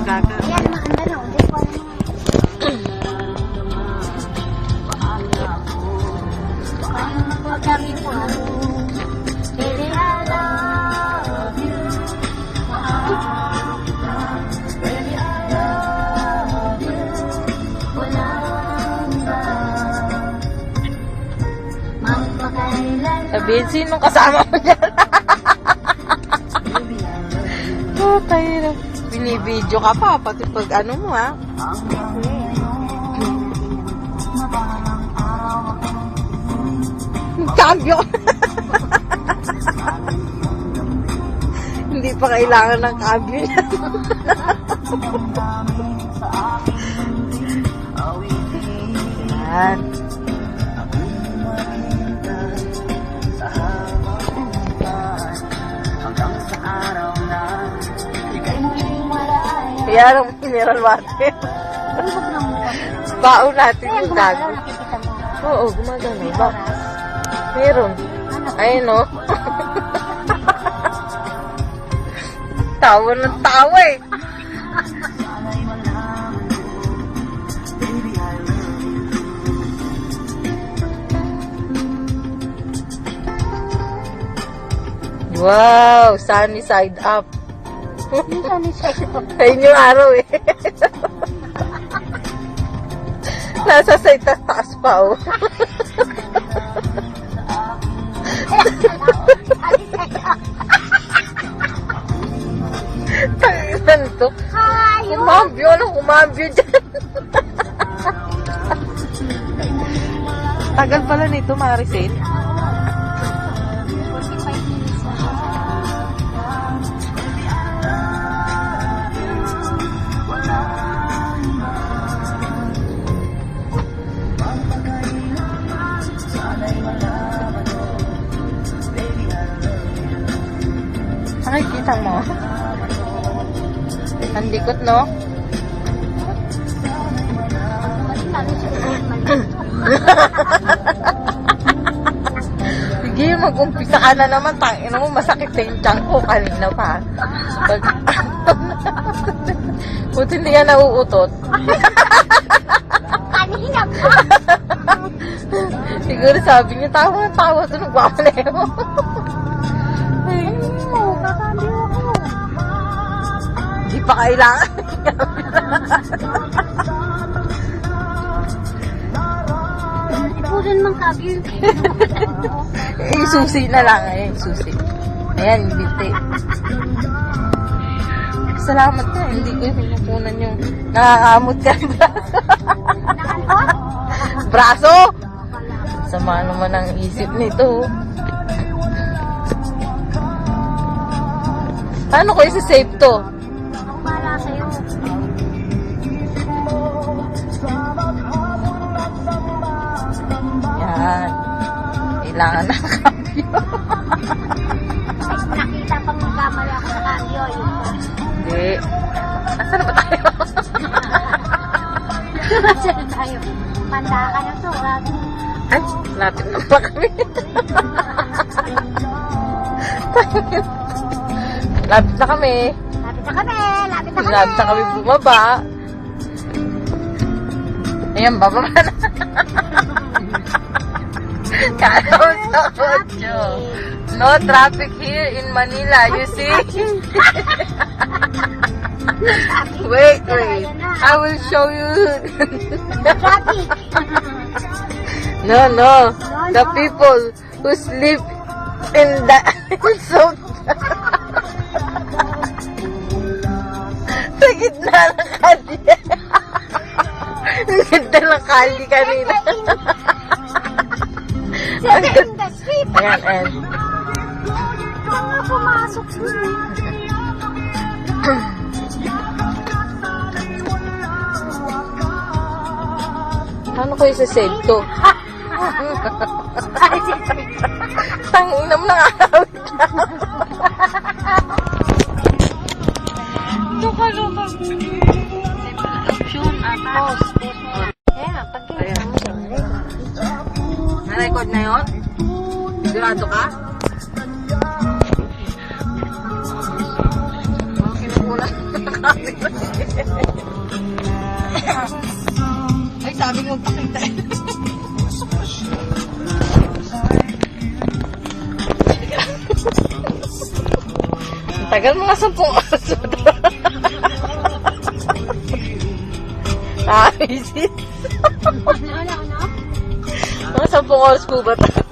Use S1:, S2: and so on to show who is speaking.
S1: gaga.
S2: Ayan, maganda na. Hindi ko alam. Kami po. Baby, I love you. Baby, I love you. Walang iba. Magpakailan.
S1: Sabihin, sinong kasama mo dyan? Oh, tayo na. Binibidyo ka pa, pati pag ano mo, ha? Cambio! Hindi pa kailangan ng cambio yan. Yan. Yan ang mineral water. Baon natin yung gago. Oo, gumagano. Ba? Meron. Ayun, no? Tawa ng tawa, eh. Wow! Sunny side up.
S2: Sunny side up.
S1: Ayun yung araw, eh. Nasa side taas pa, oh. Tanginan to. Kumambyo, anong kumambyo dyan? Tagal pala nito, Maricel.
S2: 45 minutes na.
S1: Nakikita mo? Ang likot, no? Sige, mag-umpisa ka na naman. Tangina mo, masakit na yung tiyan ko kanina pa. Buti hindi yan nauutot.
S2: Kanina pa.
S1: Siguro sabi niyo, tawa ito, nagpapaneho.
S2: Kakambyo ako.
S1: Hindi pa kailangan.
S2: Ipunan mang kabyo.
S1: Eh, susi na lang. Eh, susi. Ayan, yung binti. Salamat na. Hindi ko pinupunan yung nakakamot ka ng braso. Braso! Sama naman ang isip nito. Paano ko isa-save to?
S2: Para sa'yo.
S1: Yan. Kailangan na cambio.
S2: Nakita pang magkamali ako sa kabyo.
S1: Hindi. Asan na ba tayo?
S2: Saan tayo? Panda ka na to.
S1: Ay, lapit na pa kami. Lapit na kami.
S2: Lapit na kami. Lapit na kami.
S1: Lapit na kami bumaba. Ayan, bababa na. Kalaw sa kotso. No traffic here in Manila, you see? Wait. I will show you.
S2: Traffic.
S1: No. The people who sleep in the so sa gitna ng kali. Ang ganda ng kali kanina. Ang ganda. Ayan.
S2: Mga pumasok dun.
S1: Paano ko isa-save to? Tangina mo nang awit lang. Luka. Option at post.
S2: Ayan,
S1: Ayan. Na-record na yun? Sigurado ka? Okay na muna. camera.
S3: Ay, sabi mo pakita.
S1: Ang tagal mga 10 oras. Ah, isit.
S2: Ano?
S1: Mga 10 oras po ba tayo?